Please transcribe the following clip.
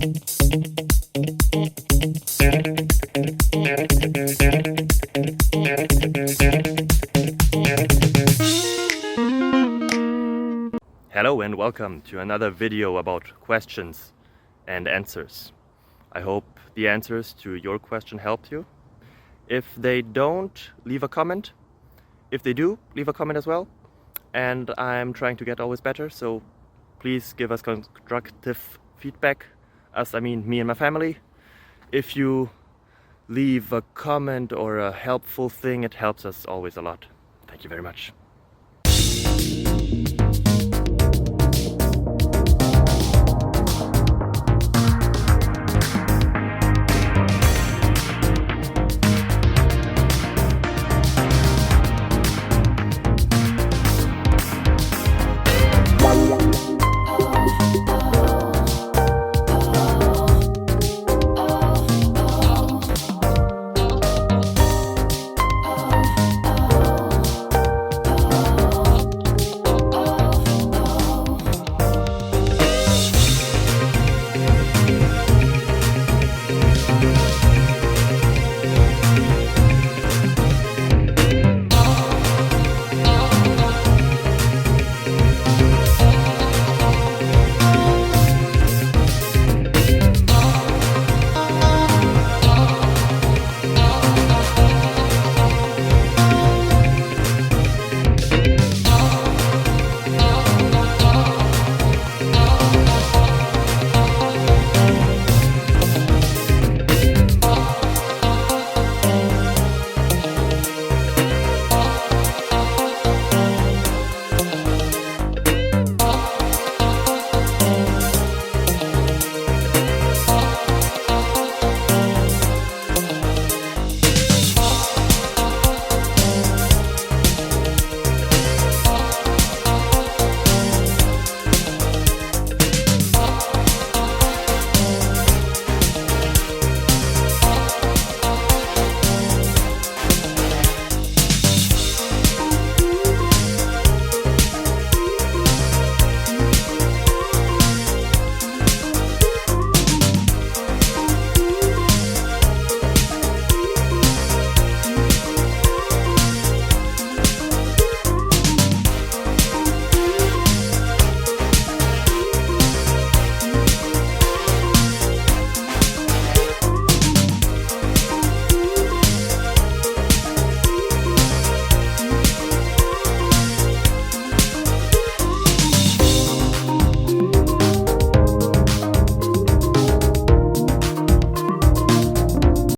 Hello and welcome to another video about questions and answers. I hope the answers to your question helped you. If they don't, leave a comment. If they do, leave a comment as well. And I'm trying to get always better, so please give us constructive feedback. Us, I mean me and my family. If you leave a comment or a helpful thing, it helps us always a lot. Thank you very much.